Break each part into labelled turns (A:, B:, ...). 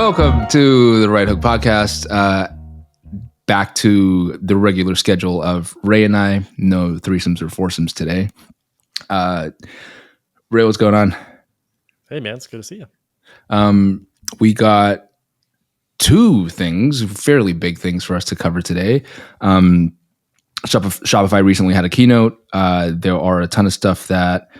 A: Welcome to the Right Hook Podcast. Back to the regular schedule of Ray and I. No threesomes or foursomes today. Ray, what's going on?
B: Hey, man. It's good to see you.
A: We got two things, fairly big things for us to cover today. Shopify recently had a keynote. There are a ton of stuff that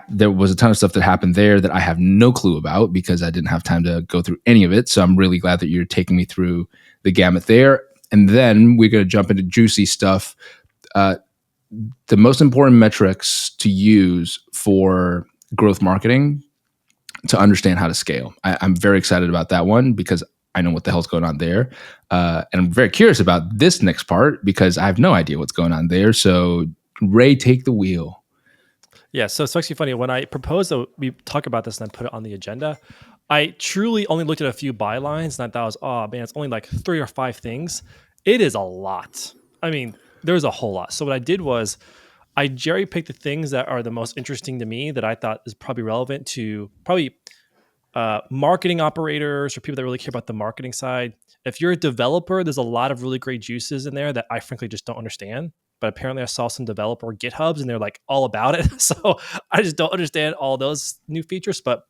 A: there was a ton of stuff that happened there that I have no clue about because I didn't have time to go through any of it. So I'm really glad that you're taking me through the gamut there. And then we're going to jump into juicy stuff. The most important metrics to use for growth marketing to understand how to scale. I'm very excited about that one because I know what the hell's going on there. And I'm very curious about this next part because I have no idea what's going on there. So Ray, take the wheel.
B: Yeah, so it's actually funny. When I proposed that we talk about this and I put it on the agenda, I truly only looked at a few bylines and I thought, oh man, it's only like 3 or 5 things. It is a lot. I mean, there's a whole lot. So what I did was I jerry-picked the things that are the most interesting to me that I thought is probably relevant to marketing operators or people that really care about the marketing side. If you're a developer, there's a lot of really great juices in there that I frankly just don't understand. But apparently I saw some developer GitHubs and they're like all about it. So I just don't understand all those new features. But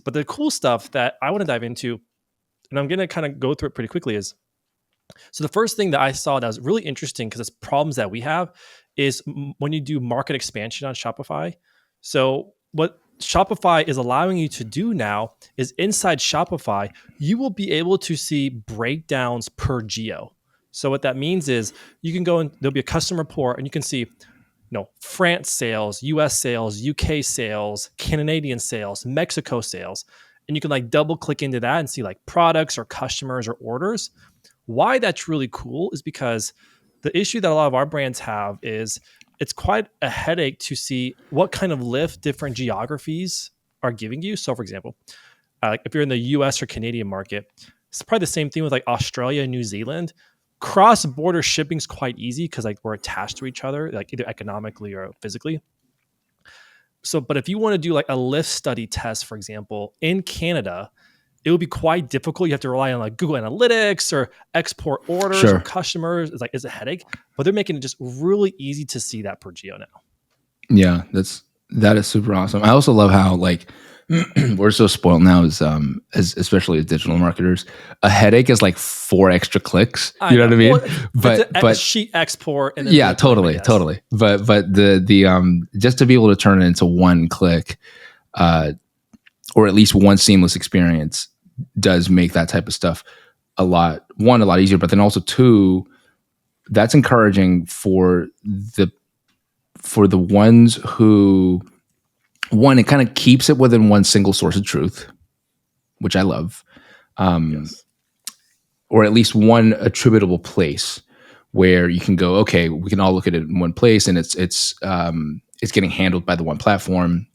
B: the cool stuff that I want to dive into, and I'm going to kind of go through it pretty quickly is, so the first thing that I saw that was really interesting because it's problems that we have is when you do market expansion on Shopify. So what Shopify is allowing you to do now is inside Shopify, you will be able to see breakdowns per geo. So what that means is you can go and there'll be a customer report and you can see, France sales, US sales, UK sales, Canadian sales, Mexico sales. And you can like double click into that and see like products or customers or orders. Why that's really cool is because the issue that a lot of our brands have is it's quite a headache to see what kind of lift different geographies are giving you. So for example, like if you're in the US or Canadian market, it's probably the same thing with like Australia and New Zealand. Cross-border shipping is quite easy because like we're attached to each other, like either economically or physically. So, but if you want to do like a lift study test, for example, in Canada, it would be quite difficult. You have to rely on like Google Analytics or export orders or customers. It's a headache, but they're making it just really easy to see that per geo now.
A: Yeah, that is super awesome. I also love how like we're so spoiled now as especially as digital marketers. A headache is like 4 extra clicks. You know what I mean?
B: Well, but sheet export. And then
A: yeah, totally. But the just to be able to turn it into 1 click, or at least one seamless experience, does make that type of stuff a lot easier. But then also 2, that's encouraging for the ones who. 1, it kind of keeps it within one single source of truth, which I love,
B: Yes.
A: or at least one attributable place where you can go, okay, we can all look at it in one place, and it's getting handled by the one platform.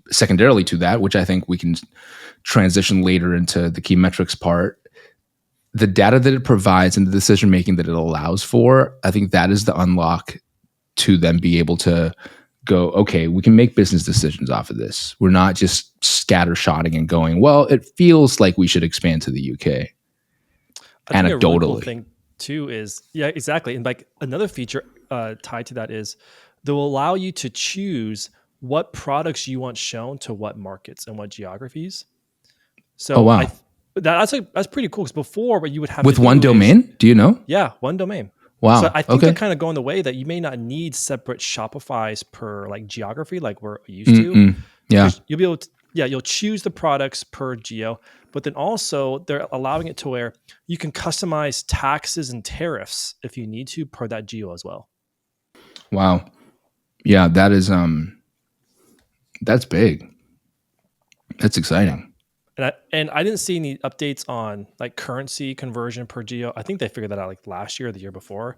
A: Secondarily to that, which I think we can transition later into the key metrics part, the data that it provides and the decision making that it allows for, I think that is the unlock to then be able to go, okay, we can make business decisions off of this. We're not just scattershotting and going, well, it feels like we should expand to the UK.
B: I think a really cool thing too is, yeah, exactly. And like another feature tied to that is they will allow you to choose what products you want shown to what markets and what geographies. So
A: wow.
B: That's pretty cool because before what you would have
A: with one domain, do you know?
B: Yeah, one domain.
A: Wow.
B: So I think they're kind of going the way that you may not need separate Shopifys per like geography like we're used to.
A: Yeah.
B: You'll be able to, you'll choose the products per geo, but then also they're allowing it to where you can customize taxes and tariffs if you need to per that geo as well.
A: Wow. Yeah, that is that's big. That's exciting.
B: And I didn't see any updates on like currency conversion per geo. I think they figured that out like last year or the year before.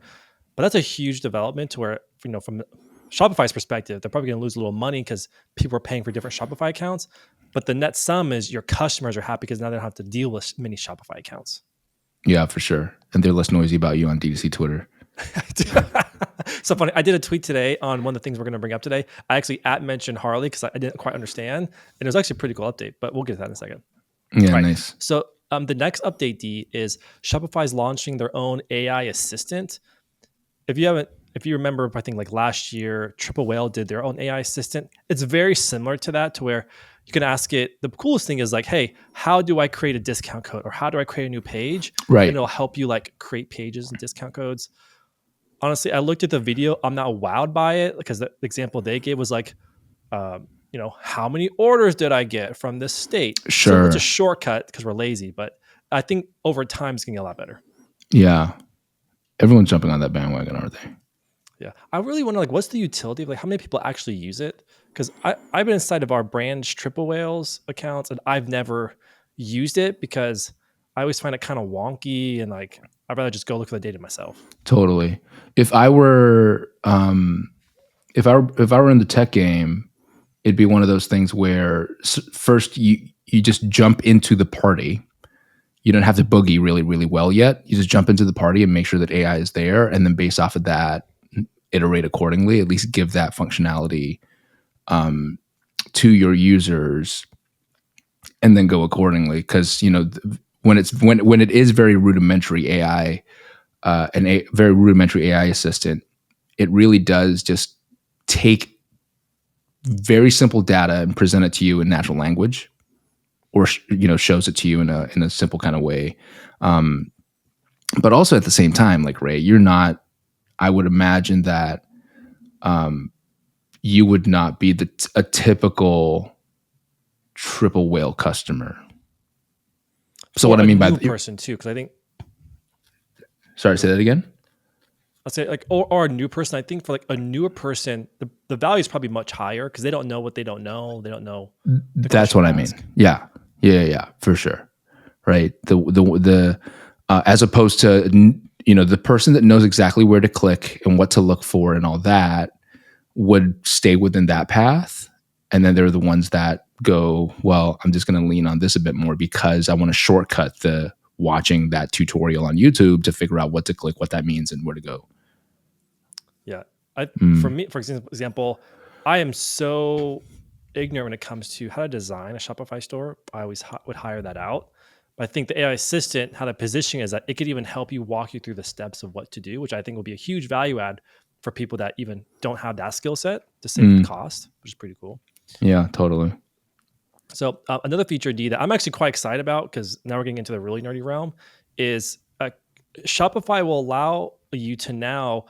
B: But that's a huge development to where, from Shopify's perspective, they're probably going to lose a little money because people are paying for different Shopify accounts. But the net sum is your customers are happy because now they don't have to deal with many Shopify accounts.
A: Yeah, for sure. And they're less noisy about you on D2C Twitter.
B: So funny. I did a tweet today on one of the things we're going to bring up today. I actually mentioned Harley because I didn't quite understand. And it was actually a pretty cool update, but we'll get to that in a second.
A: Yeah,
B: Right.
A: nice.
B: So the next update, D, is Shopify's launching their own AI assistant. If you haven't, if you remember, I think like last year, Triple Whale did their own AI assistant. It's very similar to that, to where you can ask it. The coolest thing is like, hey, how do I create a discount code, or how do I create a new page? And
A: Right.
B: it'll help you like create pages and discount codes. Honestly, I looked at the video. I'm not wowed by it, because the example they gave was like, how many orders did I get from this state? So it's a
A: Sure.
B: shortcut because we're lazy, but I think over time it's going to get a lot better.
A: Yeah. Everyone's jumping on that bandwagon, aren't they?
B: Yeah. I really wonder, like, what's the utility of, like, how many people actually use it? Because I've been inside of our brand's Triple Whales accounts, and I've never used it because I always find it kind of wonky, and like, I'd rather just go look for the data myself.
A: Totally. If I were if I were in the tech game, it'd be one of those things where first you just jump into the party. You don't have to boogie really, really well yet. You just jump into the party and make sure that AI is there, and then based off of that, iterate accordingly. At least give that functionality to your users, and then go accordingly. Because when it is very rudimentary AI, very rudimentary AI assistant, it really does just take very simple data and present it to you in natural language, or shows it to you in a simple kind of way. But also at the same time, like, Ray, you're not. I would imagine that you would not be a typical Triple Whale customer. So
B: Or
A: what I
B: a
A: mean by
B: new person too, because I think,
A: sorry, say that again.
B: I'll say, like, or a new person. I think for like a newer person, the value is probably much higher because they don't know what they don't know. They don't know the
A: That's
B: question
A: what
B: to
A: I mean.
B: ask.
A: Yeah, for sure. Right. The as opposed to the person that knows exactly where to click and what to look for and all that would stay within that path, and then there are the ones that go, well, I'm just going to lean on this a bit more because I want to shortcut the watching that tutorial on YouTube to figure out what to click, what that means, and where to go.
B: Yeah. For me, for example, I am so ignorant when it comes to how to design a Shopify store. I always would hire that out. But I think the AI assistant, how the positioning is, that it could even help you walk you through the steps of what to do, which I think will be a huge value add for people that even don't have that skill set to save the cost, which is pretty cool.
A: Yeah, totally.
B: So another feature, D, that I'm actually quite excited about, because now we're getting into the really nerdy realm, is Shopify will allow you to now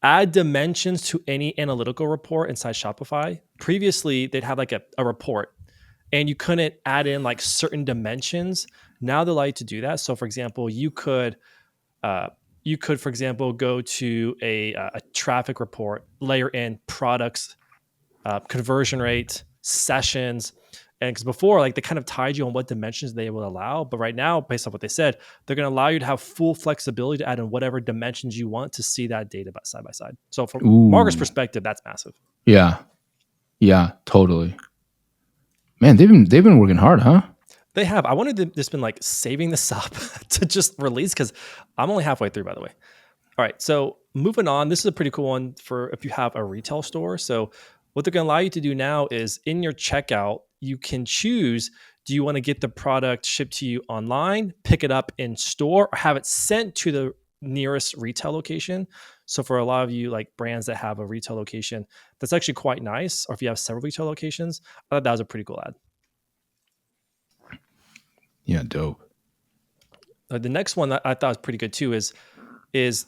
B: add dimensions to any analytical report inside Shopify. Previously, they'd have like a report, and you couldn't add in like certain dimensions. Now they allow you to do that. So, for example, for example, go to a traffic report, layer in products, conversion rate, sessions. And because before, like, they kind of tied you on what dimensions they will allow. But right now, based on what they said, they're going to allow you to have full flexibility to add in whatever dimensions you want to see that data side by side. So from Margaret's
A: Ooh.
B: perspective, that's massive.
A: Yeah, totally. Man, they've been working hard, huh?
B: They have. I wanted to just been like saving this up to just release, because I'm only halfway through, by the way. All right, so moving on. This is a pretty cool one for if you have a retail store. So what they're going to allow you to do now is in your checkout, you can choose, do you want to get the product shipped to you online, pick it up in store, or have it sent to the nearest retail location? So for a lot of you, like brands that have a retail location, that's actually quite nice. Or if you have several retail locations, I thought that was a pretty cool ad.
A: Yeah, dope.
B: The next one that I thought was pretty good too is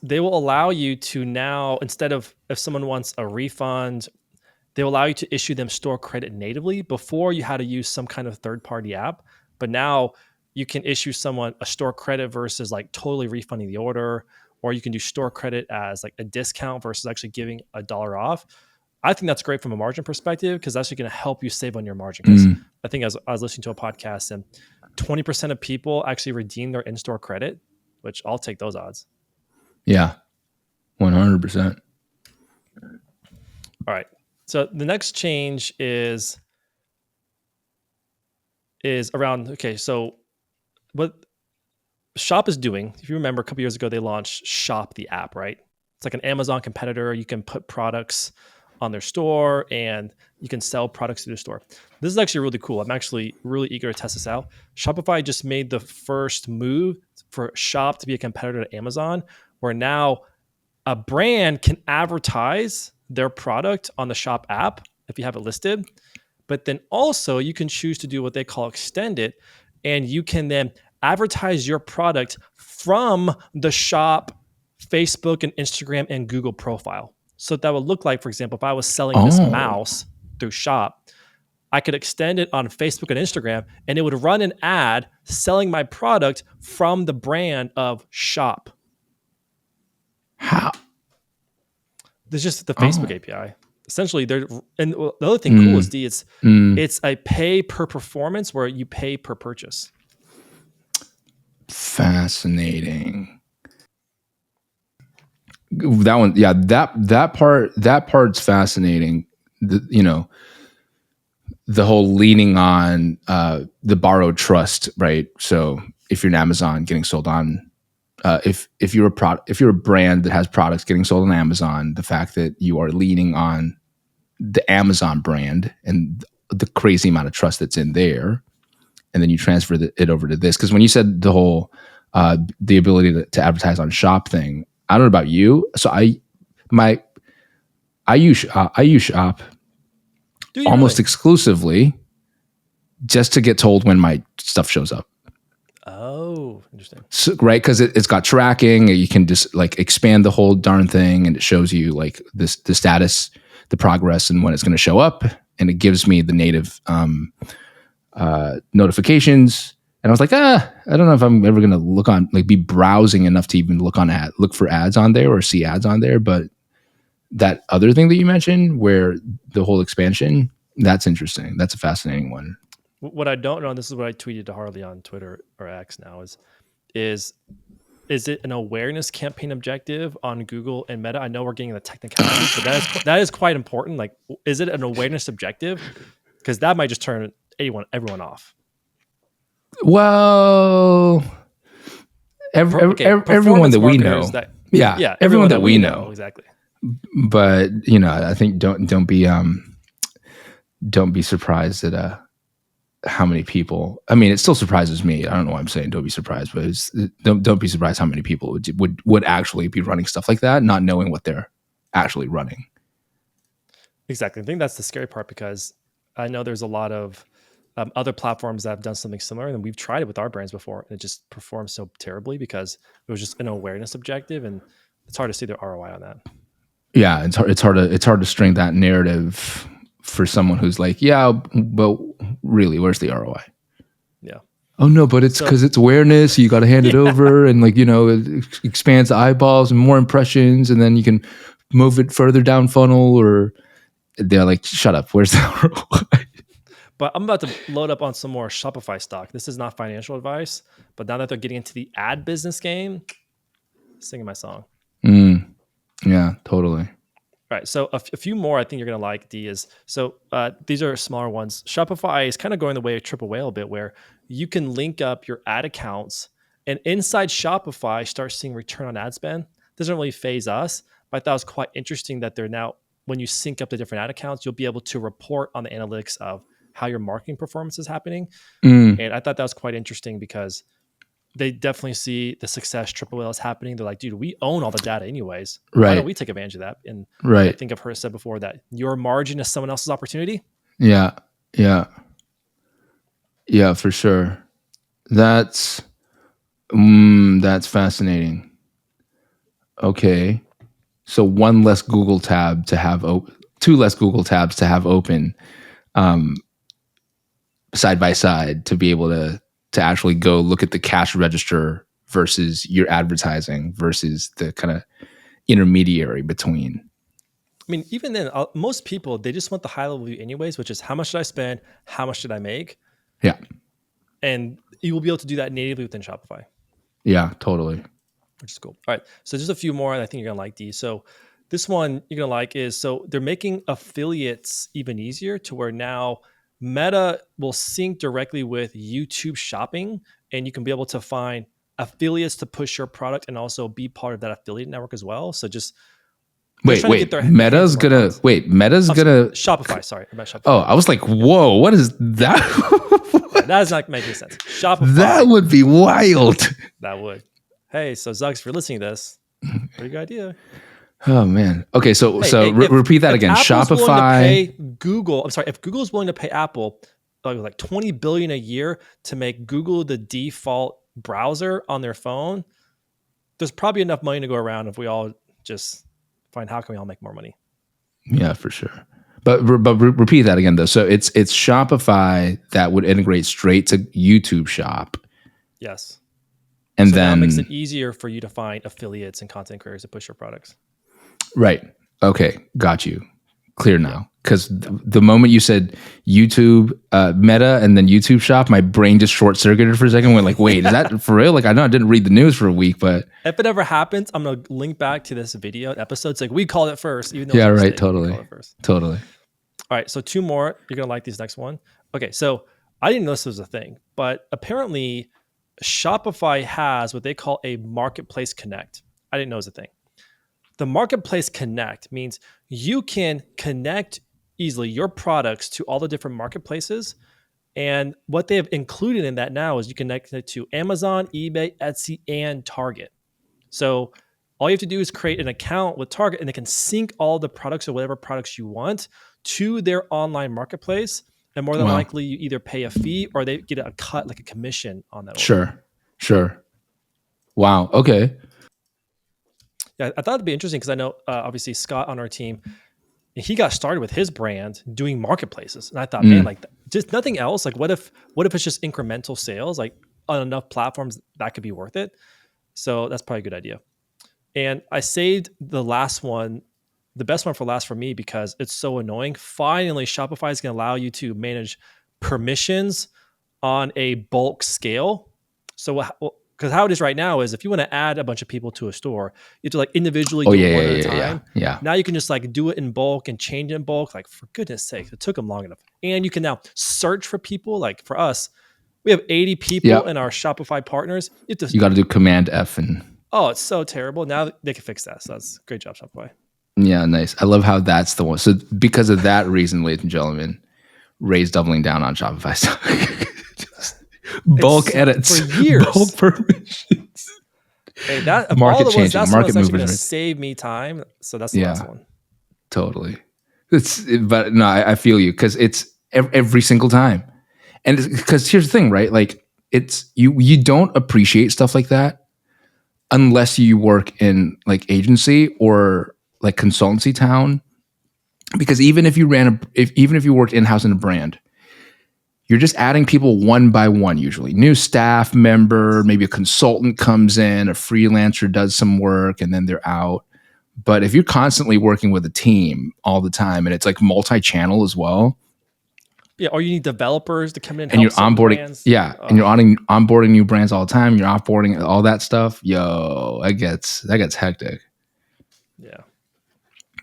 B: they will allow you to now, instead of, if someone wants a refund, they will allow you to issue them store credit natively. Before, you had to use some kind of third-party app, but now you can issue someone a store credit versus like totally refunding the order, or you can do store credit as like a discount versus actually giving $1 off. I think that's great from a margin perspective, because that's actually going to help you save on your margin. Because I think I was listening to a podcast, and 20% of people actually redeem their in-store credit, which I'll take those odds.
A: Yeah, 100%.
B: All right. So the next change is around, okay, so what Shop is doing, if you remember a couple years ago, they launched Shop, the app, right? It's like an Amazon competitor. You can put products on their store, and you can sell products through the store. This is actually really cool. I'm actually really eager to test this out. Shopify just made the first move for Shop to be a competitor to Amazon, where now a brand can advertise their product on the Shop app if you have it listed. But then also you can choose to do what they call extended, and you can then advertise your product from the Shop Facebook and Instagram and Google profile. So that would look like, for example, if I was selling this
A: Oh,
B: mouse through Shop, I could extend it on Facebook and Instagram, and it would run an ad selling my product from the brand of Shop.
A: how?
B: There's just the Facebook
A: Oh,
B: API. Essentially, and the other thing cool is
A: mm,
B: it's a pay per performance where you pay per purchase.
A: fascinating. That one, yeah, that part's fascinating. The whole leaning on the borrowed trust, right? So if you're an Amazon getting sold on, if you're a brand that has products getting sold on Amazon, the fact that you are leaning on the Amazon brand and the crazy amount of trust that's in there, and then you transfer it over to this. Because when you said the whole the ability to advertise on Shop thing, I don't know about you, so my I use Shop
B: Do you
A: almost
B: really?
A: exclusively just to get told when my stuff shows up.
B: Oh, interesting.
A: So, right, because it's got tracking. You can just like expand the whole darn thing, and it shows you like the status, the progress, and when it's going to show up, and it gives me the native notifications. And I was like, I don't know if I'm ever going to be browsing enough to even look for ads on there or see ads on there. But that other thing that you mentioned, where the whole expansion, that's interesting. That's a fascinating one.
B: What I don't know, and this is what I tweeted to Harley on Twitter or X now, is is it an awareness campaign objective on Google and Meta? I know we're getting the technicalities, but that is quite important. Like, is it an awareness objective? Because that might just turn everyone off.
A: Well, everyone
B: Performance
A: that we
B: marketers
A: know,
B: that
A: yeah,
B: yeah,
A: everyone
B: everyone
A: that
B: that
A: we
B: we know
A: know.
B: exactly.
A: But I think don't be surprised at how many people. I mean, it still surprises me. I don't know why I'm saying don't be surprised, but don't be surprised how many people would actually be running stuff like that, not knowing what they're actually running.
B: Exactly. I think that's the scary part, because I know there's a lot of other platforms that have done something similar, and we've tried it with our brands before, and it just performs so terribly because it was just an awareness objective, and it's hard to see the ROI on that.
A: Yeah, it's hard to string that narrative for someone who's like, yeah, but really, where's the ROI?
B: Yeah.
A: Oh no, but it's
B: So
A: because it's awareness. You got to hand it
B: yeah,
A: over, and it expands the eyeballs and more impressions, and then you can move it further down funnel. Or they're like, shut up. Where's the ROI?
B: but I'm about to load up on some more Shopify stock. This is not financial advice, but now that they're getting into the ad business game, singing my song.
A: Yeah, totally.
B: All right, so a few more I think you're gonna like. D is so these are smaller ones. Shopify is kind of going the way of Triple Whale a bit, where you can link up your ad accounts, and inside Shopify start seeing return on ad spend. Doesn't really phase us, but I thought it was quite interesting that they're now, when you sync up the different ad accounts, you'll be able to report on the analytics of how your marketing performance is happening.
A: Mm,
B: And I thought that was quite interesting because they definitely see the success Triple Whale is happening. They're like, dude, we own all the data anyways. Why don't
A: right,
B: we take advantage of that? And I
A: right.
B: think I've heard said before that your margin is someone else's opportunity.
A: Yeah, yeah, yeah, for sure. That's that's fascinating. Okay, so one less Google tab to have open, two less Google tabs to have open, um, side by side, to be able to actually go look at the cash register versus your advertising versus the kind of intermediary between.
B: I mean, even then, most people, they just want the high level view anyways, which is how much did I spend? How much did I make?
A: Yeah,
B: And you will be able to do that natively within Shopify,
A: yeah, totally.
B: which is cool. All right. So just a few more, and I think you're going to like these. So this one you're going to like is, so they're making affiliates even easier, to where now Meta will sync directly with YouTube shopping, and you can be able to find affiliates to push your product and also be part of that affiliate network as well. So just They're trying to get their hands on more products.
A: Meta's
B: I'm
A: gonna.
B: Shopify, sorry, about Shopify.
A: Oh, I was like, whoa, what is that?
B: Yeah, that does not make any sense. Shopify.
A: That would be wild.
B: That would. Hey, so Zucks, if you're listening to this, pretty good idea.
A: Oh man. Okay, so
B: If,
A: repeat that again.
B: Apple's willing to
A: Shopify.
B: pay Google. I'm sorry. If Google's willing to pay Apple like $20 billion a year to make Google the default browser on their phone, there's probably enough money to go around if we all just find how can we all make more money.
A: Yeah, for sure. But repeat that again though. So it's Shopify that would integrate straight to YouTube Shop.
B: Yes.
A: And
B: so
A: then
B: that makes it easier for you to find affiliates and content creators to push your products.
A: Right. Okay. Got you. Clear now. Because the moment you said YouTube, Meta, and then YouTube Shop, my brain just short circuited for a second. Went like, wait, is that for real? Like, I know I didn't read the news for a week, but
B: if it ever happens, I'm gonna link back to this video episode. It's like we called it first, even though
A: yeah,
B: it's a
A: right,
B: mistake,
A: totally,
B: we called it first.
A: totally.
B: All right, so two more. You're gonna like this next one. Okay, so I didn't know this was a thing, but apparently Shopify has what they call a Marketplace Connect. I didn't know it was a thing. The Marketplace Connect means you can connect easily your products to all the different marketplaces. And what they have included in that now is you connect it to Amazon, eBay, Etsy, and Target. So all you have to do is create an account with Target and they can sync all the products or whatever products you want to their online marketplace. And more than likely, you either pay a fee or they get a cut, like a commission on that order.
A: Sure. Wow. Okay.
B: Yeah, I thought it'd be interesting because I know obviously Scott on our team, he got started with his brand doing marketplaces, and I thought, man, like just nothing else. Like, what if it's just incremental sales, like on enough platforms that could be worth it? So that's probably a good idea. And I saved the last one, the best one for last for me because it's so annoying. Finally, Shopify is going to allow you to manage permissions on a bulk scale. So because how it is right now is if you want to add a bunch of people to a store, you have to like individually do it one at a time.
A: Yeah.
B: Now you can just like do it in bulk and change it in bulk. Like for goodness sake, it took them long enough. And you can now search for people. Like for us, we have 80 people in our Shopify partners. You
A: got to do Command F and.
B: Oh, it's so terrible. Now they can fix that. So that's great job, Shopify.
A: Yeah, nice. I love how that's the one. So because of that reason, ladies and gentlemen, Ray's doubling down on Shopify stock. Bulk edits
B: for years.
A: Bulk permissions.
B: Hey, that
A: market changing.
B: That's
A: market movers
B: going to save me time. So that's the last one.
A: Totally. But no, I feel you because it's every single time, and because here's the thing, right? Like it's you don't appreciate stuff like that unless you work in like agency or like consultancy town, because even if you even if you worked in-house in a brand, you're just adding people one by one, usually. New staff member, maybe a consultant comes in, a freelancer does some work, and then they're out. But if you're constantly working with a team all the time, and it's like multi-channel as well.
B: Yeah, or you need developers to come in
A: and you're onboarding brands. And you're onboarding new brands all the time. You're offboarding all that stuff. Yo, that gets hectic.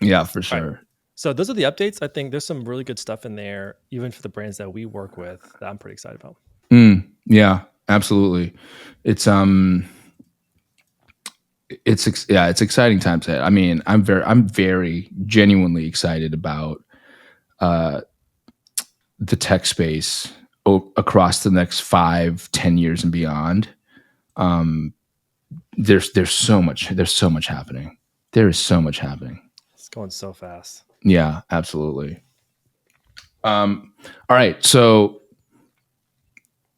A: Yeah, for sure.
B: Right. So those are the updates. I think there's some really good stuff in there, even for the brands that we work with, that I'm pretty excited about.
A: Yeah, absolutely. It's exciting times ahead. I mean, I'm very genuinely excited about the tech space across the next 5-10 years and beyond. There's so much happening. There is so much happening.
B: It's going so fast.
A: Yeah, absolutely. All right. So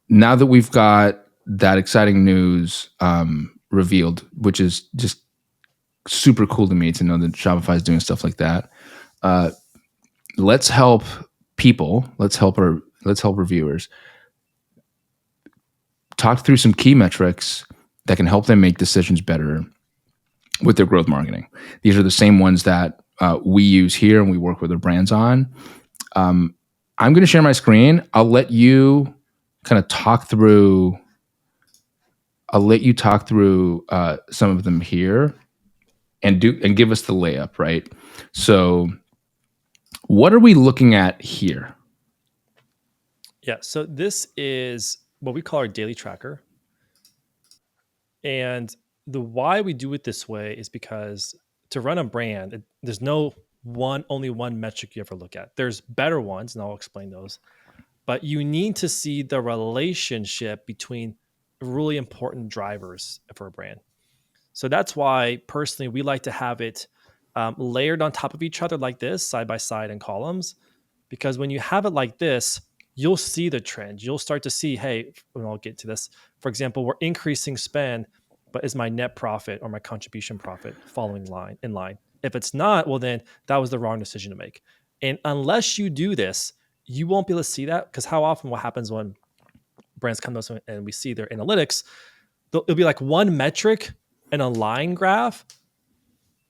A: now that we've got that exciting news revealed, which is just super cool to me to know that Shopify is doing stuff like that. Let's help people. Let's help reviewers talk through some key metrics that can help them make decisions better with their growth marketing. These are the same ones that we use here and we work with our brands on. I'm going to share my screen. I'll let you kind of talk through. Some of them here, and give us the layup, right? So, what are we looking at here?
B: Yeah. So this is what we call our daily tracker, and the why we do it this way is because to run a brand, there's no only one metric you ever look at. There's better ones, and I'll explain those. But you need to see the relationship between really important drivers for a brand. So that's why personally we like to have it layered on top of each other like this, side by side in columns, because when you have it like this, you'll see the trends. You'll start to see, hey, and I'll get to this. For example, we're increasing spend, but is my net profit or my contribution profit following in line? If it's not, well, then that was the wrong decision to make. And unless you do this, you won't be able to see that, because how often what happens when brands come to us and we see their analytics, it'll be like one metric and a line graph,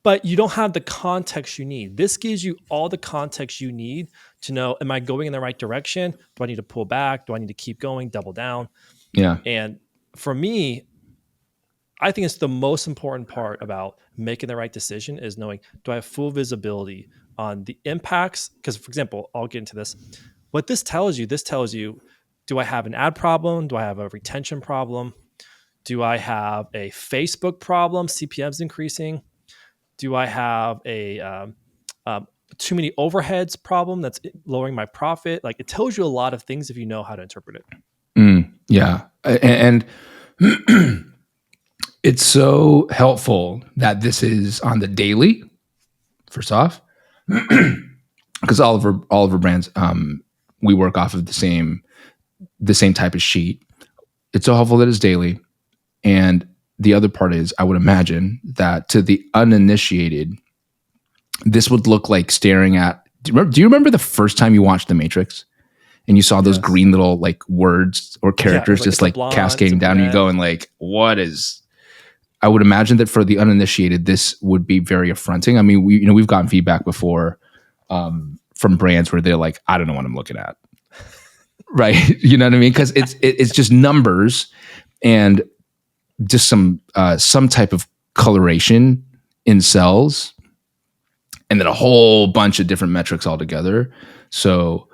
B: but you don't have the context you need. This gives you all the context you need to know, am I going in the right direction? Do I need to pull back? Do I need to keep going, double down?
A: Yeah.
B: And for me, I think it's the most important part about making the right decision is knowing, do I have full visibility on the impacts? Because, for example, I'll get into this. What this tells you, do I have an ad problem? Do I have a retention problem? Do I have a Facebook problem? CPMs increasing? Do I have a too many overheads problem that's lowering my profit? Like, it tells you a lot of things if you know how to interpret it.
A: Yeah. And it's so helpful that this is on the daily, first off, because all of our brands, we work off of the same type of sheet. It's so helpful that it's daily. And the other part is, I would imagine that to the uninitiated, this would look like staring at. Do you remember the first time you watched The Matrix and you saw those green little like words or characters just like cascading down, and you go and like, what is? I would imagine that for the uninitiated, this would be very affronting. I mean, we've gotten feedback before from brands where they're like, I don't know what I'm looking at, right? You know what I mean? Because it's just numbers and just some type of coloration in cells, and then a whole bunch of different metrics altogether. So,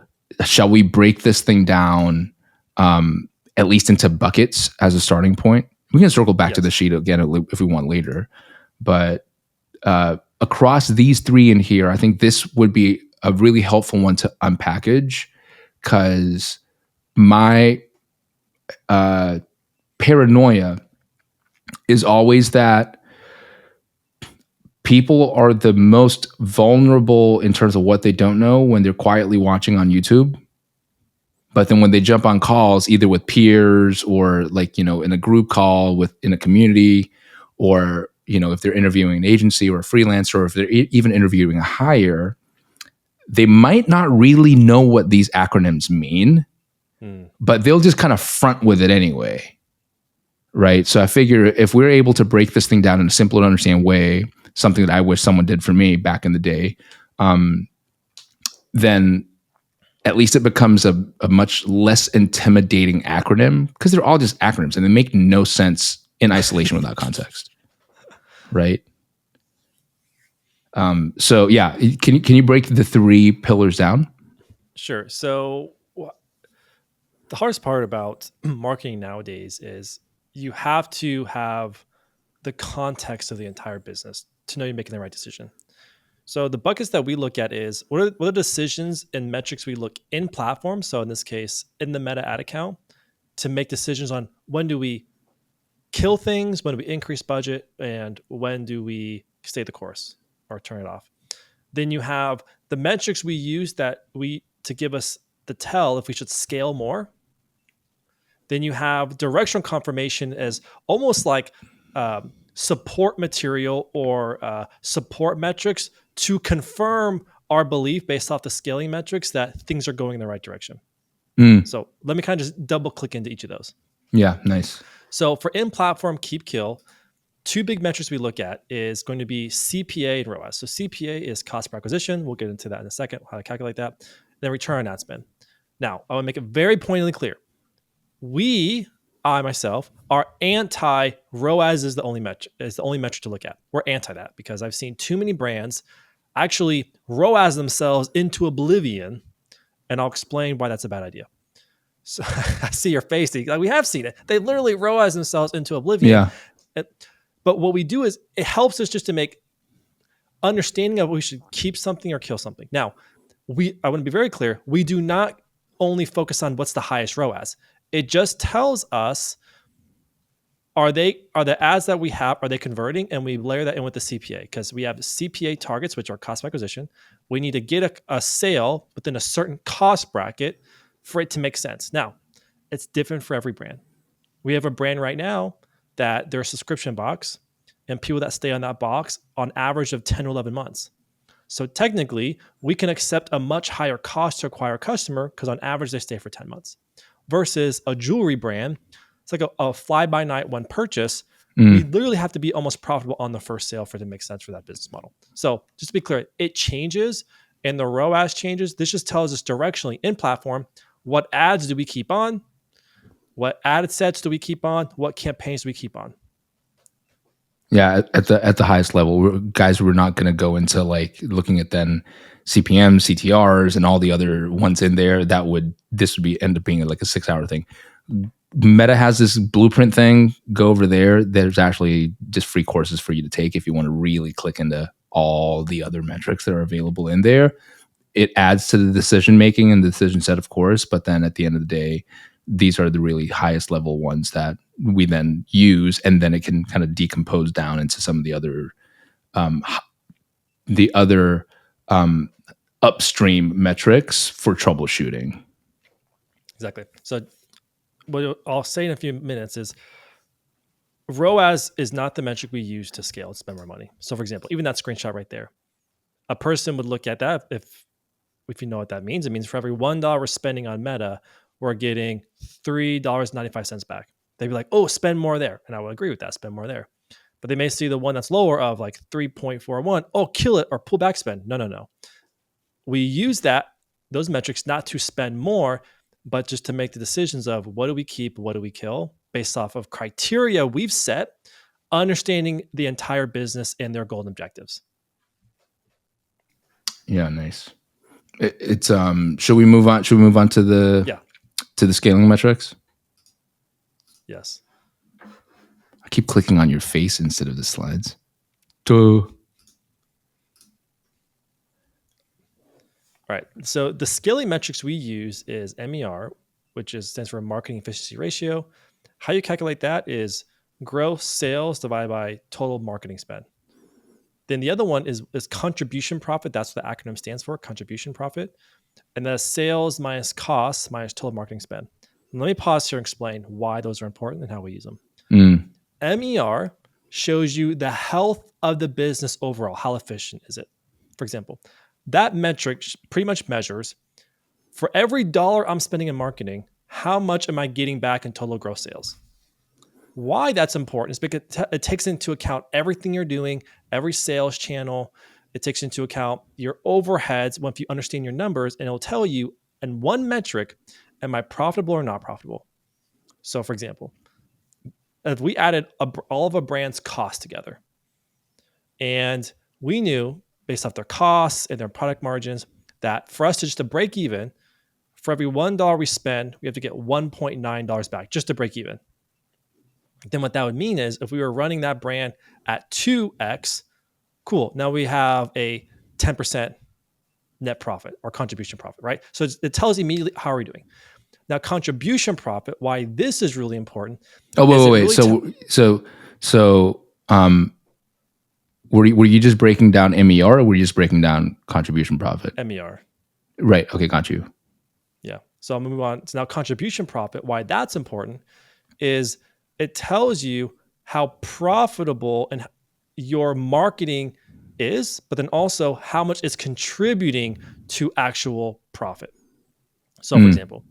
A: shall we break this thing down at least into buckets as a starting point? We can circle back to the sheet again if we want later. But across these three in here, I think this would be a really helpful one to unpackage, because my paranoia is always that people are the most vulnerable in terms of what they don't know when they're quietly watching on YouTube. But then when they jump on calls, either with peers or like, in a group call in a community, or, if they're interviewing an agency or a freelancer, or if they're even interviewing a hire, they might not really know what these acronyms mean, but they'll just kind of front with it anyway. Right. So I figure if we're able to break this thing down in a simple to understand way, something that I wish someone did for me back in the day, then at least it becomes a much less intimidating acronym, because they're all just acronyms and they make no sense in isolation without context. Right. So yeah, can you break the three pillars down?
B: Sure. So the hardest part about marketing nowadays is you have to have the context of the entire business to know you're making the right decision. So the buckets that we look at is what are the decisions and metrics we look in platform. So in this case, in the Meta ad account, to make decisions on when do we kill things, when do we increase budget, and when do we stay the course or turn it off. Then you have the metrics we use to give us the tell if we should scale more. Then you have directional confirmation as almost like support material or support metrics to confirm our belief based off the scaling metrics that things are going in the right direction. So let me kind of just double click into each of those.
A: Yeah, nice.
B: So for in-platform keep kill, two big metrics we look at is going to be CPA and ROAS. So CPA is cost per acquisition. We'll get into that in a second, how to calculate that. Then return on ad spend. Now, I want to make it very pointedly clear. I myself are anti ROAS is the only metric to look at. We're anti that because I've seen too many brands actually ROAS themselves into oblivion, and I'll explain why that's a bad idea. So I see your face. Like, we have seen it. They literally ROAS themselves into oblivion.
A: Yeah.
B: But what we do is it helps us just to make understanding of we should keep something or kill something. Now, I want to be very clear. We do not only focus on what's the highest ROAS. It just tells us, are the ads that we have, are they converting? And we layer that in with the CPA, because we have CPA targets, which are cost of acquisition. We need to get a sale within a certain cost bracket for it to make sense. Now, it's different for every brand. We have a brand right now that their subscription box, and people that stay on that box on average of 10 or 11 months. So technically, we can accept a much higher cost to acquire a customer because on average they stay for 10 months. Versus a jewelry brand, it's like a fly-by-night one purchase. We literally have to be almost profitable on the first sale for it to make sense for that business model. So just to be clear, it changes and the ROAS changes. This just tells us directionally in platform, what ads do we keep on? What ad sets do we keep on? What campaigns do we keep on?
A: Yeah, at the highest level, guys, we're not going to go into like looking at then CPM, CTRs, and all the other ones in there. This would end up being like a 6-hour thing. Meta has this blueprint thing. Go over there. There's actually just free courses for you to take if you want to really click into all the other metrics that are available in there. It adds to the decision making and the decision set, of course, but then at the end of the day, these are the really highest level ones that we then use, and then it can kind of decompose down into some of the other upstream metrics for troubleshooting.
B: Exactly. So what I'll say in a few minutes is ROAS is not the metric we use to scale and spend more money. So for example, even that screenshot right there, a person would look at that. If you know what that means, it means for every $1 we're spending on Meta, we're getting $3.95 back. They'd be like, oh, spend more there. And I would agree with that, spend more there. But they may see the one that's lower of like 3.41. Oh, kill it or pull back spend. No. We use those metrics not to spend more, but just to make the decisions of what do we keep, what do we kill, based off of criteria we've set, understanding the entire business and their goal and objectives.
A: Yeah, nice. It's should we move on to the scaling metrics?
B: Yes.
A: I keep clicking on your face instead of the slides. All
B: right. So the scaling metrics we use is MER, which stands for marketing efficiency ratio. How you calculate that is gross sales divided by total marketing spend. Then the other one is contribution profit. That's what the acronym stands for, contribution profit. And that's sales minus costs minus total marketing spend. And let me pause here and explain why those are important and how we use them. MER shows you the health of the business overall. How efficient is it? For example, that metric pretty much measures for every dollar I'm spending in marketing, how much am I getting back in total gross sales? Why that's important is because it takes into account everything you're doing, every sales channel. It takes into account your overheads. If you understand your numbers, and it'll tell you in one metric, am I profitable or not profitable? So for example, if we added all of a brand's costs together, and we knew based off their costs and their product margins that for us to break even, for every $1 we spend, we have to get $1.9 back just to break even. Then what that would mean is if we were running that brand at 2x, cool. Now we have a 10% net profit or contribution profit, right? So it tells you immediately how are we doing. Now contribution profit, why this is really important.
A: Oh, wait. Really were you just breaking down MER or were you just breaking down contribution profit?
B: MER.
A: Right. Okay. Got you.
B: Yeah. So I'm going to move on. So now contribution profit, why that's important is it tells you how profitable and your marketing is, but then also how much it's contributing to actual profit. So for example,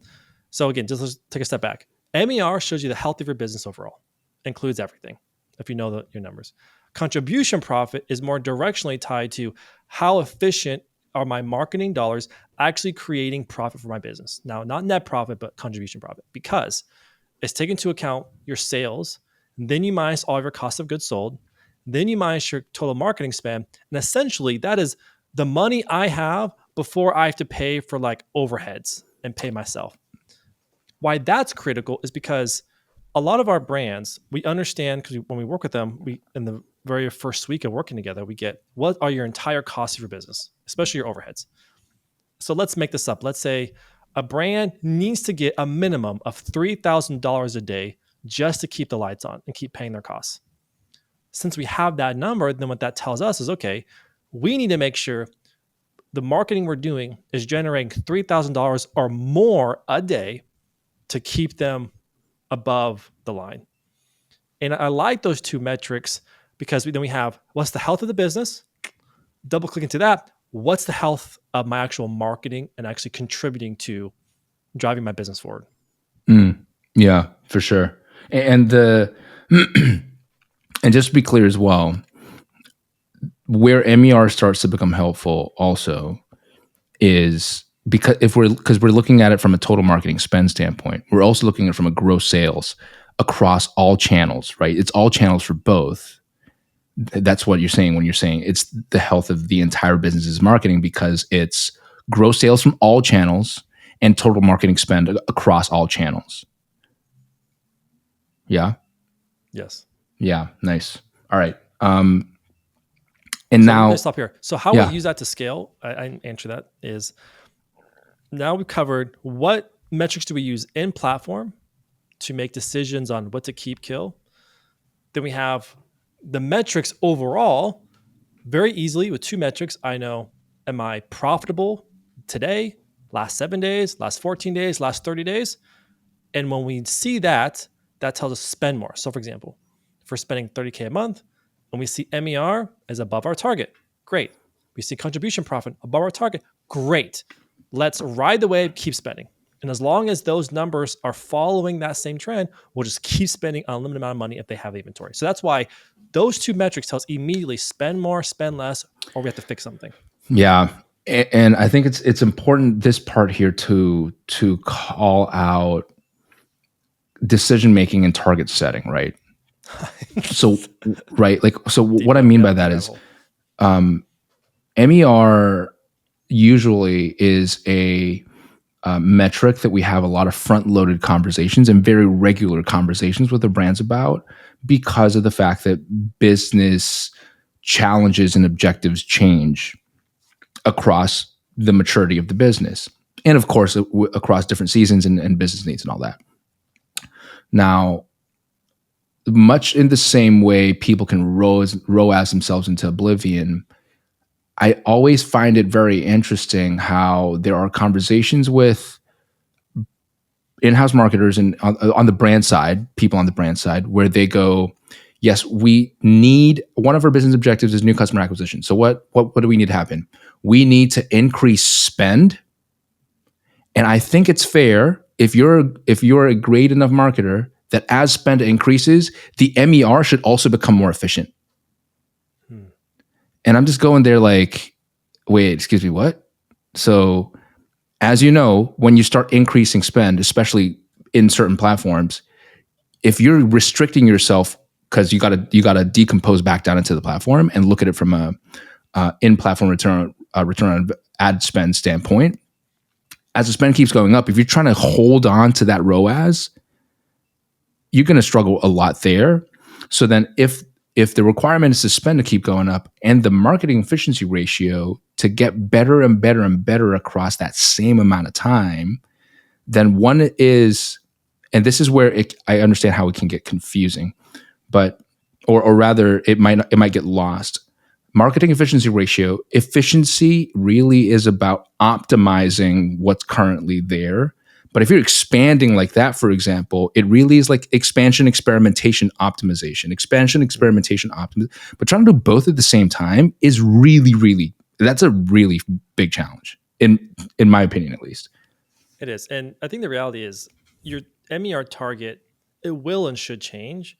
B: again, just let's take a step back. MER shows you the health of your business overall, includes everything, if you know your numbers. Contribution profit is more directionally tied to how efficient are my marketing dollars actually creating profit for my business. Now, not net profit, but contribution profit, because it's taken into account your sales, then you minus all of your cost of goods sold, then you minus your total marketing spend. And essentially that is the money I have before I have to pay for like overheads and pay myself. Why that's critical is because a lot of our brands, we understand, because when we work with them, in the very first week of working together, we get, what are your entire costs of your business, especially your overheads? So let's make this up. Let's say a brand needs to get a minimum of $3,000 a day just to keep the lights on and keep paying their costs. Since we have that number, then what that tells us is, okay, we need to make sure the marketing we're doing is generating $3,000 or more a day to keep them above the line. And I like those two metrics because then we have, what's the health of the business? Double click into that. What's the health of my actual marketing and actually contributing to driving my business forward?
A: Yeah, for sure. And the and just to be clear as well, where MER starts to become helpful also is because we're looking at it from a total marketing spend standpoint, we're also looking at it from a gross sales across all channels, right? It's all channels for both. That's what you're saying when you're saying it's the health of the entire business's marketing, because it's gross sales from all channels and total marketing spend across all channels. Yeah.
B: Yes.
A: Yeah. Nice. All right. And
B: So let me
A: now,
B: stop here. So how we
A: yeah.
B: use that to scale, I answer that is, now we've covered what metrics do we use in platform to make decisions on what to keep, kill. Then we have the metrics overall. Very easily with two metrics, I know, am I profitable today, last 7 days, last 14 days, last 30 days? And when we see that, that tells us spend more. So for example, if we're spending 30K a month and we see MER is above our target, great. We see contribution profit above our target, great. Let's ride the wave, keep spending. And as long as those numbers are following that same trend, we'll just keep spending an unlimited amount of money if they have inventory. So that's why those two metrics tell us immediately spend more, spend less, or we have to fix something.
A: Yeah. And I think it's important, this part here, to call out decision making and target setting, right? So right, like, so what I mean by that is MER usually is a metric that we have a lot of front-loaded conversations and very regular conversations with the brands about, because of the fact that business challenges and objectives change across the maturity of the business, and of course across different seasons and business needs and all that. Now, much in the same way people can ROAS themselves into oblivion, I always find it very interesting how there are conversations with in-house marketers and on the brand side, people on the brand side, where they go, yes, we need, one of our business objectives is new customer acquisition. So what do we need to happen? We need to increase spend. And I think it's fair, if you're a great enough marketer, that as spend increases, the MER should also become more efficient. And I'm just going there like, wait, excuse me, what? So as you know, when you start increasing spend, especially in certain platforms, if you're restricting yourself, because you gotta decompose back down into the platform and look at it from a in-platform return on ad spend standpoint. As the spend keeps going up, if you're trying to hold on to that ROAS, you're going to struggle a lot there. So then if the requirement is to spend to keep going up and the marketing efficiency ratio to get better and better and better across that same amount of time, then one is, and this is where I understand how it can get confusing, but, or rather it might get lost. Marketing efficiency ratio, efficiency really is about optimizing what's currently there. But if you're expanding like that, for example, it really is like expansion, experimentation, optimization, expansion, experimentation, optimization. But trying to do both at the same time is really, that's a really big challenge, in my opinion, at least.
B: It is. And I think the reality is your MER target, it will and should change.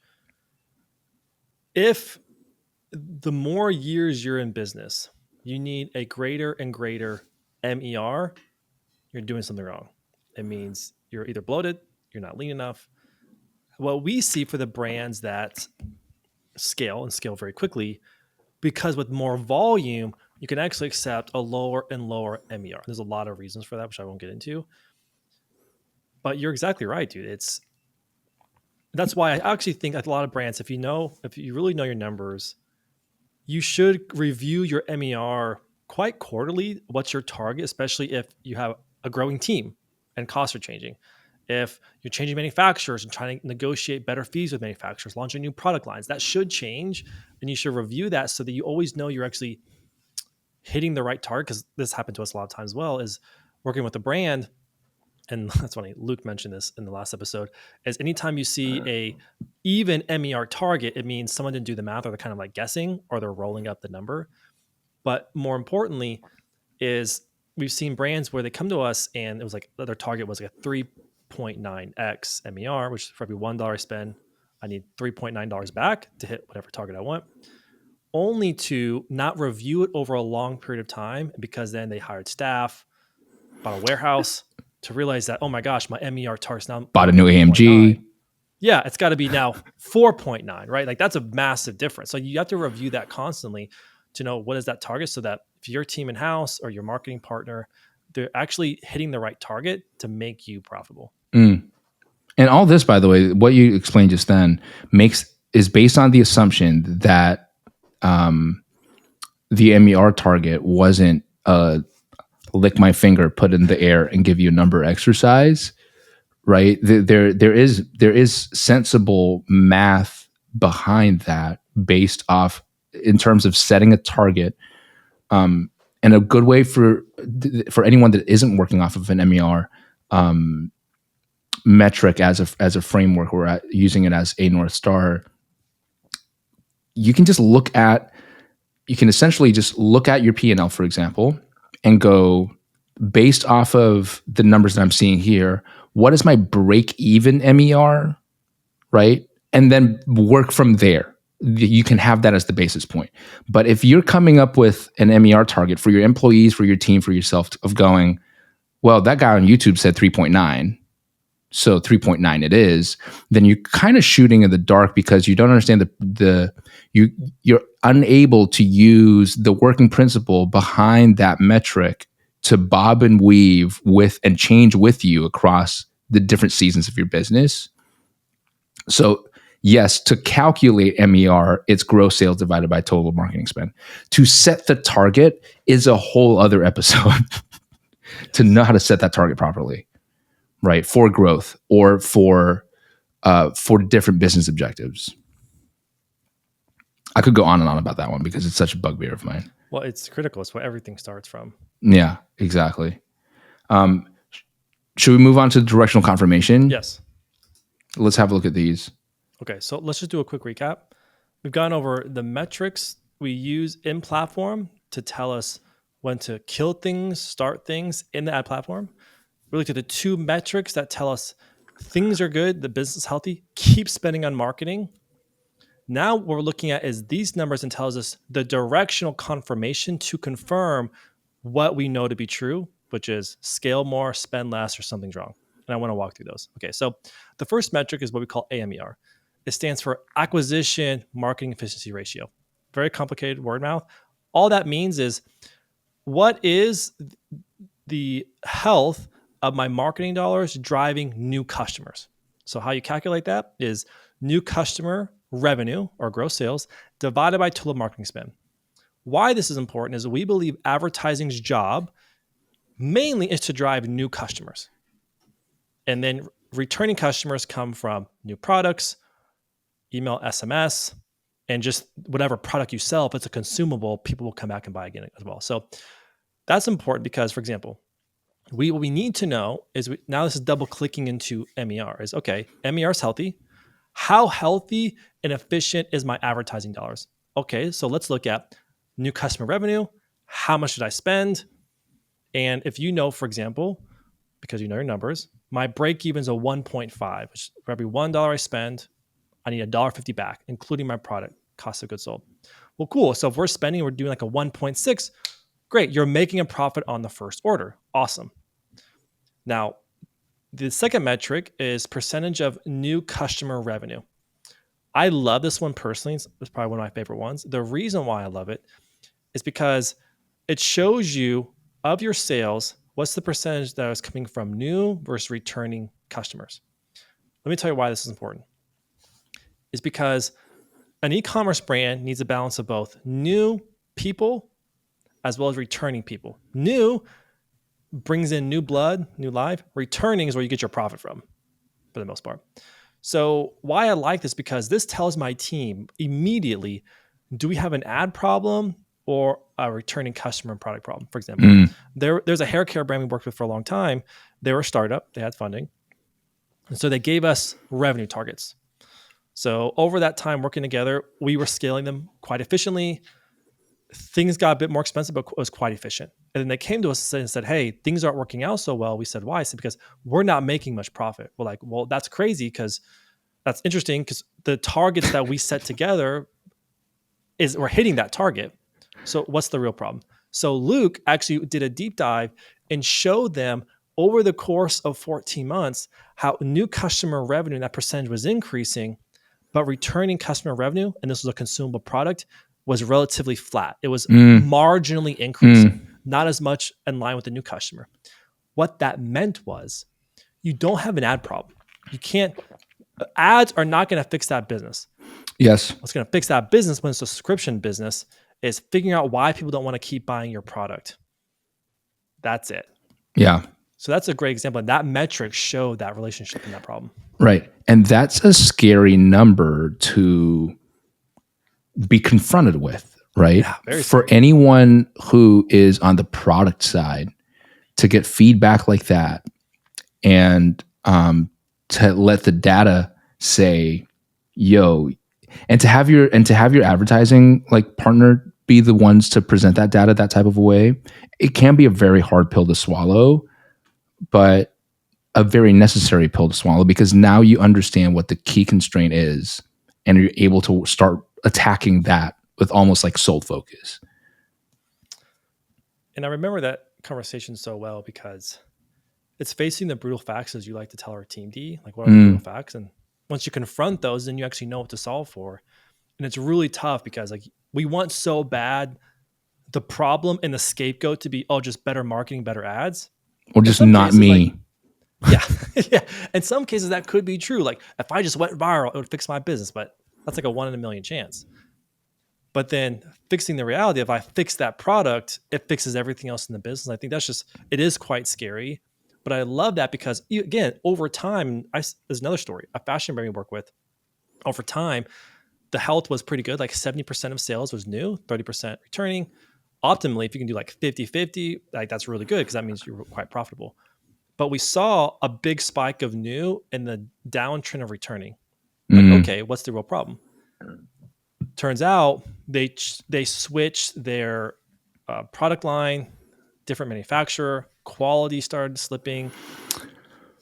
B: If the more years you're in business, you need a greater and greater MER, you're doing something wrong. It means you're either bloated, you're not lean enough. What we see for the brands that scale and scale very quickly, because with more volume, you can actually accept a lower and lower MER. There's a lot of reasons for that, which I won't get into. But you're exactly right, dude. That's why I actually think a lot of brands, if you really know your numbers, You should review your MER quite quarterly. What's your target, especially if you have a growing team and costs are changing. If you're changing manufacturers and trying to negotiate better fees with manufacturers, launching new product lines, that should change. And you should review that so that you always know you're actually hitting the right target. Because this happened to us a lot of times as well, is working with a brand. And that's funny, Luke mentioned this in the last episode, is anytime you see a even MER target, it means someone didn't do the math or they're kind of like guessing or they're rolling up the number. But more importantly is we've seen brands where they come to us and it was like their target was like a 3.9x MER, which for every $1 I spend, I need $3.9 back to hit whatever target I want, only to not review it over a long period of time because then they hired staff, bought a warehouse to realize that, oh my gosh, my MER target's now
A: Bought a new
B: 3.9.
A: AMG.
B: Yeah, it's got to be now 4.9, right? Like that's a massive difference. So you have to review that constantly to know what is that target so that if your team in-house or your marketing partner, they're actually hitting the right target to make you profitable.
A: And all this, by the way, what you explained just then is based on the assumption that the MER target wasn't lick my finger, put in the air, and give you a number exercise, right? There is sensible math behind that, based off in terms of setting a target. And a good way for anyone that isn't working off of an MER metric as a framework, or using it as a North Star, you can essentially just look at your P&L, for example, and go, based off of the numbers that I'm seeing here, what is my break-even MER, right? And then work from there. You can have that as the basis point. But if you're coming up with an MER target for your employees, for your team, for yourself, of going, well, that guy on YouTube said 3.9, so 3.9 it is, then you're kind of shooting in the dark because you don't understand you're unable to use the working principle behind that metric to bob and weave with and change with you across the different seasons of your business. So yes, to calculate MER, it's gross sales divided by total marketing spend. To set the target is a whole other episode to know how to set that target properly, right? For growth or for different business objectives. I could go on and on about that one because it's such a bugbear of mine.
B: Well, it's critical. It's what everything starts from.
A: Yeah, exactly. Should we move on to directional confirmation?
B: Yes.
A: Let's have a look at these.
B: Okay, so let's just do a quick recap. We've gone over the metrics we use in platform to tell us when to kill things, start things in the ad platform. We looked at the 2 metrics that tell us things are good, the business is healthy, keep spending on marketing. Now what we're looking at is these numbers and tells us the directional confirmation to confirm what we know to be true, which is scale more, spend less, or something's wrong. And I want to walk through those. Okay, so the first metric is what we call AMER. It stands for acquisition marketing efficiency ratio. Very complicated word mouth. All that means is what is the health of my marketing dollars driving new customers. So how you calculate that is new customer revenue or gross sales divided by total marketing spend. Why this is important is we believe advertising's job mainly is to drive new customers. And then returning customers come from new products, email, SMS, and just whatever product you sell. If it's a consumable, people will come back and buy again as well. So that's important because, for example, what we need to know is now this is double clicking into MER is, okay, MER is healthy. How healthy and efficient is my advertising dollars? Okay, so let's look at new customer revenue. How much did I spend? And if you know, for example, because you know your numbers, my break even is a 1.5, which for every $1 I spend, I need $1.50 back, including my product cost of goods sold. Well, cool. So if we're doing like a 1.6, great. You're making a profit on the first order. Awesome. Now, the second metric is percentage of new customer revenue. I love this one personally. It's probably one of my favorite ones. The reason why I love it is because it shows you of your sales, what's the percentage that is coming from new versus returning customers. Let me tell you why this is important. It's because an e-commerce brand needs a balance of both new people as well as returning people. New brings in new blood, new life. Returning is where you get your profit from, for the most part. So why I like this, because this tells my team immediately, do we have an ad problem or a returning customer and product problem? For example, there's a hair care brand we worked with for a long time. They were a startup. They had funding. And so they gave us revenue targets. So over that time working together, we were scaling them quite efficiently. Things got a bit more expensive, but it was quite efficient. And then they came to us and said, hey, things aren't working out so well. We said, why? I said, because we're not making much profit. We're like, well, that's crazy, because that's interesting, because the targets that we set together is we're hitting that target. So what's the real problem? So Luke actually did a deep dive and showed them over the course of 14 months how new customer revenue, that percentage was increasing, but returning customer revenue, and this was a consumable product, was relatively flat. It was marginally increasing, not as much in line with the new customer. What that meant was you don't have an ad problem. You can't, ads are not going to fix that business.
A: Yes.
B: What's going to fix that business when it's a subscription business is figuring out why people don't want to keep buying your product. That's it.
A: Yeah.
B: So that's a great example. And that metric showed that relationship and that problem.
A: Right. And that's a scary number to be confronted with, right?
B: Yeah, very
A: For
B: scary.
A: anyone who is on the product side, to get feedback like that and to let the data say, yo, and to have your advertising like partner be the ones to present that data that type of a way, it can be a very hard pill to swallow, but a very necessary pill to swallow, because now you understand what the key constraint is and you're able to start attacking that with almost like sole focus.
B: And I remember that conversation so well because it's facing the brutal facts, as you like to tell our team, D, like what are the brutal facts? And once you confront those, then you actually know what to solve for. And it's really tough because like we want so bad the problem and the scapegoat to be, oh, just better marketing, better ads.
A: Or just not me.
B: Like, yeah. Yeah. In some cases that could be true. Like if I just went viral, it would fix my business, but that's like a 1 in a million chance. But then fixing the reality, if I fix that product, it fixes everything else in the business. I think that's just, it is quite scary. But I love that because, again, over time, there's another story. A fashion brand we work with, over time, the health was pretty good. Like 70% of sales was new, 30% returning. Optimally, if you can do like 50-50, like that's really good because that means you're quite profitable. But we saw a big spike of new and the downtrend of returning. Like, okay, what's the real problem? Turns out they switched their product line, different manufacturer, quality started slipping,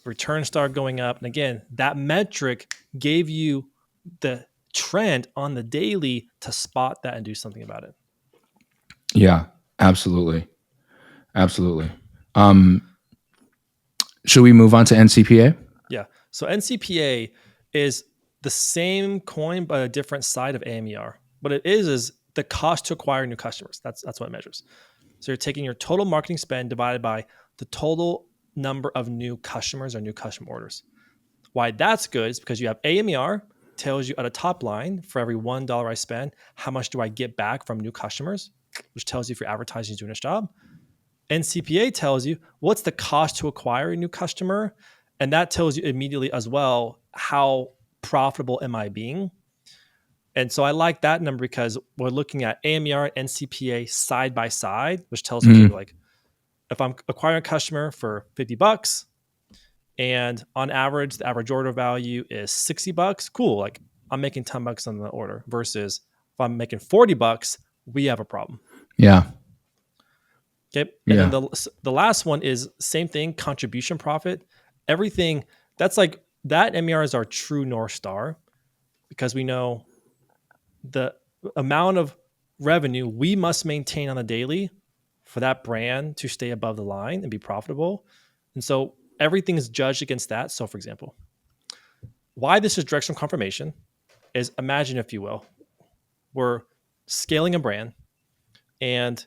B: return started going up. And again, that metric gave you the trend on the daily to spot that and do something about it.
A: Yeah, absolutely. Absolutely. Should we move on to NCPA?
B: Yeah. So NCPA is the same coin, but a different side of AMER. What it is the cost to acquire new customers. That's what it measures. So you're taking your total marketing spend divided by the total number of new customers or new customer orders. Why that's good is because you have AMER, tells you at a top line for every $1 I spend, how much do I get back from new customers, which tells you if your advertising is doing its job. NCPA tells you what's the cost to acquire a new customer. And that tells you immediately as well, how profitable am I being? And so I like that number because we're looking at AMER and NCPA side by side, which tells me, okay, like if I'm acquiring a customer for $50 and on average, the average order value is $60, cool. Like I'm making $10 on the order versus if I'm making $40, we have a problem.
A: Yeah.
B: Okay. And then the last one is same thing, contribution profit. Everything that's like that MER is our true North Star because we know the amount of revenue we must maintain on the daily for that brand to stay above the line and be profitable. And so everything is judged against that. So for example, why this is directional confirmation is imagine, if you will, we're scaling a brand and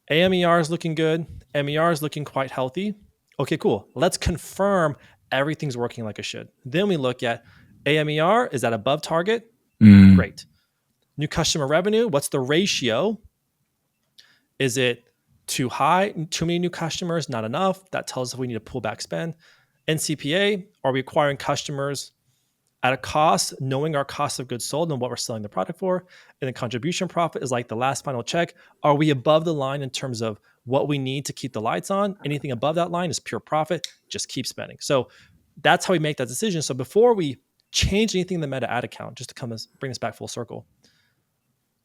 B: AMER is looking good. MER is looking quite healthy. Okay, cool. Let's confirm everything's working like it should. Then we look at AMER, is that above target? Great. New customer revenue, what's the ratio? Is it too high? Too many new customers? Not enough? That tells us if we need to pull back spend. NCPA, are we acquiring customers at a cost, knowing our cost of goods sold and what we're selling the product for? And then contribution profit is like the last final check. Are we above the line in terms of what we need to keep the lights on? Anything above that line is pure profit. Just keep spending. So that's how we make that decision. So before we change anything in the meta ad account, just to bring us back full circle,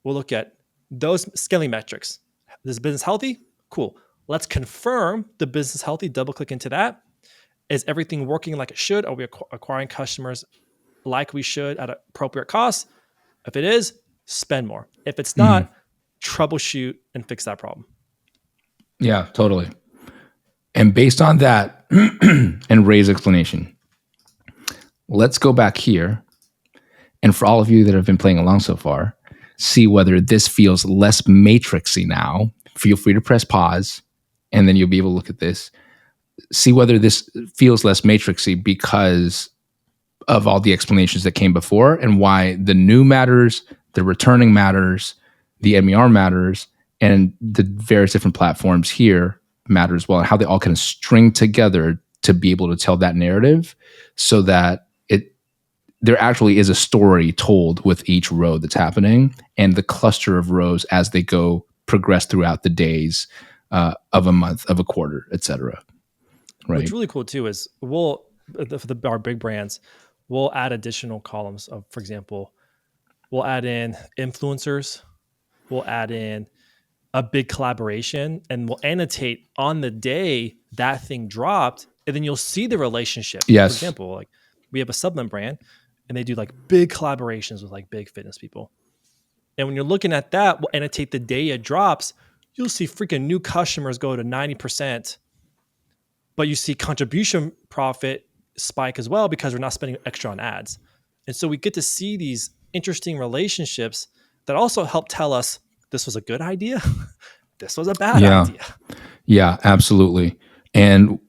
B: we'll look at those scaling metrics. Is business healthy? Cool. Let's confirm the business is healthy. Double click into that. Is everything working like it should? Are we acquiring customers like we should at an appropriate cost? If it is, spend more. If it's not, troubleshoot and fix that problem.
A: Yeah, totally. And based on that and Ray's explanation, let's go back here. And for all of you that have been playing along so far, see whether this feels less matrixy now. Feel free to press pause, and then you'll be able to look at this. See whether this feels less matrixy because of all the explanations that came before and why the new matters, the returning matters, the MER matters, and the various different platforms here matter as well, and how they all kind of string together to be able to tell that narrative so that there actually is a story told with each row that's happening and the cluster of rows as they go progress throughout the days of a month, of a quarter, et cetera. Right.
B: What's really cool too is our big brands, we'll add additional columns of, for example, we'll add in influencers, we'll add in a big collaboration, and we'll annotate on the day that thing dropped, and then you'll see the relationship.
A: Yes.
B: For example, like we have a supplement brand and they do like big collaborations with like big fitness people. And when you're looking at that, we'll annotate the day it drops, you'll see freaking new customers go to 90%, but you see contribution profit spike as well because we're not spending extra on ads. And so we get to see these interesting relationships that also help tell us this was a good idea, this was a bad idea.
A: Yeah, absolutely. And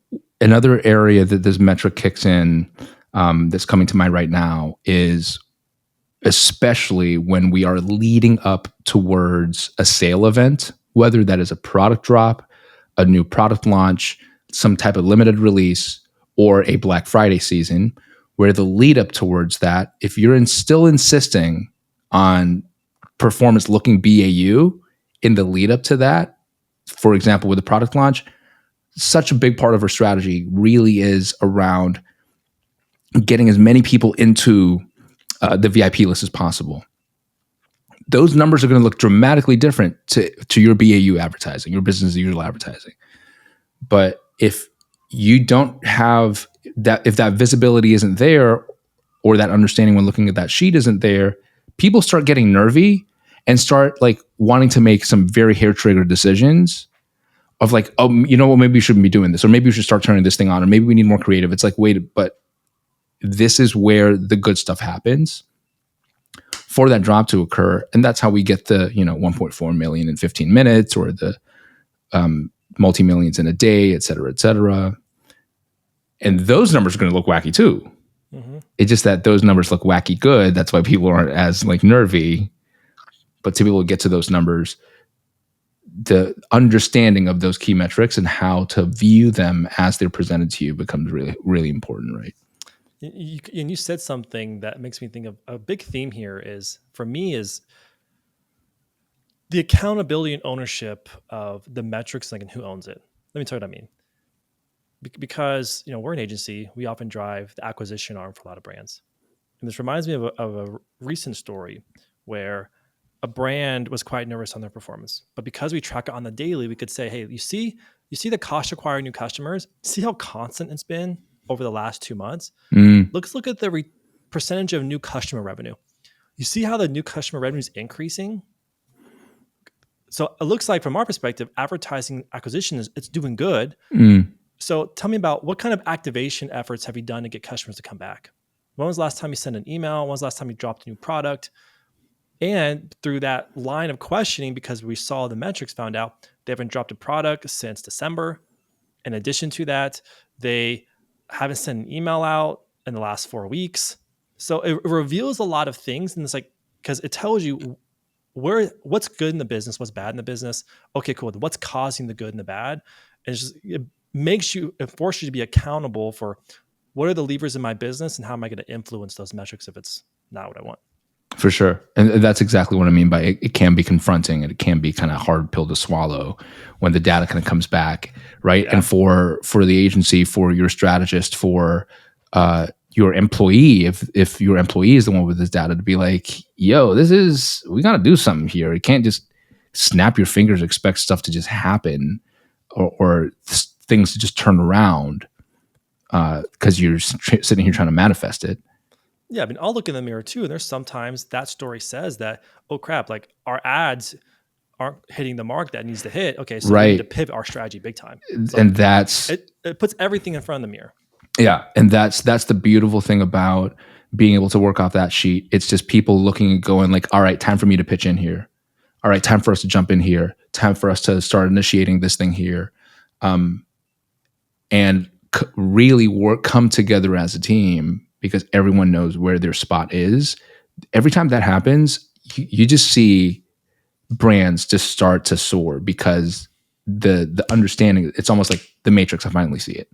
A: another area that this metric kicks in that's coming to mind right now is especially when we are leading up towards a sale event, whether that is a product drop, a new product launch, some type of limited release, or a Black Friday season, where the lead up towards that, if you're still insisting on performance looking BAU in the lead up to that, for example, with a product launch, such a big part of our strategy really is around getting as many people into the VIP list as possible. Those numbers are going to look dramatically different to your BAU advertising, your business as usual advertising. But if you don't have that, if that visibility isn't there, or that understanding when looking at that sheet isn't there, people start getting nervy and start like wanting to make some very hair trigger decisions of like, oh, you know what, maybe we shouldn't be doing this, or maybe we should start turning this thing on, or maybe we need more creative. It's like, wait, but this is where the good stuff happens for that drop to occur. And that's how we get the, 1.4 million in 15 minutes, or the multi-millions in a day, et cetera, et cetera. And those numbers are going to look wacky too. Mm-hmm. It's just that those numbers look wacky good. That's why people aren't as like nervy. But to be able to get to those numbers, the understanding of those key metrics and how to view them as they're presented to you becomes really, really important, right?
B: And you said something that makes me think of a big theme here is, for me, is the accountability and ownership of the metrics, like, and who owns it. Let me tell you what I mean. Because, we're an agency, we often drive the acquisition arm for a lot of brands. And this reminds me of a recent story where a brand was quite nervous on their performance. But because we track it on the daily, we could say, hey, you see the cost to acquire new customers? See how constant it's been over the last 2 months? Let's look at the percentage of new customer revenue. You see how the new customer revenue is increasing? So it looks like, from our perspective, advertising acquisition it's doing good. So tell me about what kind of activation efforts have you done to get customers to come back? When was the last time you sent an email? When was the last time you dropped a new product? And through that line of questioning, because we saw the metrics, found out they haven't dropped a product since December. In addition to that, they haven't sent an email out in the last 4 weeks. So it reveals a lot of things. And it's like, because it tells you what's good in the business, what's bad in the business. Okay, cool. What's causing the good and the bad? And it forces you to be accountable for what are the levers in my business and how am I going to influence those metrics if it's not what I want.
A: For sure. And that's exactly what I mean by it can be confronting and it can be kind of hard pill to swallow when the data kind of comes back, right?
B: Yeah.
A: And for the agency, for your strategist, for your employee, if your employee is the one with this data, to be like, yo, we got to do something here. You can't just snap your fingers, expect stuff to just happen or things to just turn around because you're sitting here trying to manifest it.
B: Yeah, I mean, I'll look in the mirror too, and there's sometimes that story says that, oh crap, like our ads aren't hitting the mark that needs to hit. Okay, so we need to pivot our strategy big time. So
A: and that's
B: it puts everything in front of the mirror.
A: Yeah, and that's the beautiful thing about being able to work off that sheet. It's just people looking and going like, all right, time for me to pitch in here. All right, time for us to jump in here. Time for us to start initiating this thing here, and really come together as a team because everyone knows where their spot is. Every time that happens, you just see brands just start to soar because the understanding. It's almost like the Matrix. I finally see it.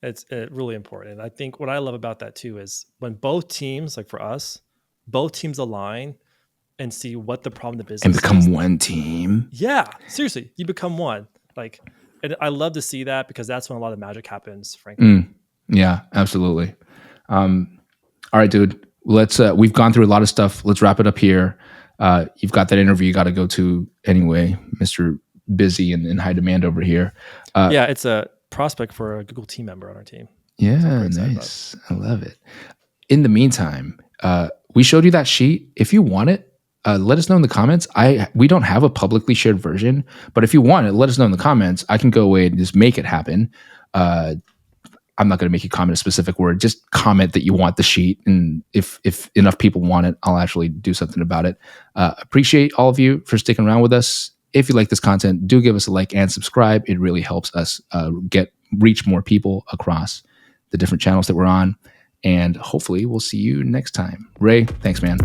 B: It's really important. And I think what I love about that too is when both teams, like for us, both teams align and see what the problem the business
A: and become
B: is.
A: One team.
B: Yeah, seriously, you become one. Like, and I love to see that because that's when a lot of magic happens, frankly.
A: Yeah, absolutely. All right, dude. Let's. We've gone through a lot of stuff. Let's wrap it up here. You've got that interview you got to go to anyway, Mr. Busy and in high demand over here.
B: Yeah, it's a prospect for a Google team member on our team.
A: Yeah, nice. I love it. In the meantime, we showed you that sheet. If you want it, let us know in the comments. We don't have a publicly shared version, but if you want it, let us know in the comments. I can go away and just make it happen. I'm not going to make you comment a specific word. Just comment that you want the sheet, and if enough people want it, I'll actually do something about it. Appreciate all of you for sticking around with us. If you like this content, do give us a like and subscribe. It really helps us reach more people across the different channels that we're on. And hopefully we'll see you next time. Ray, thanks, man.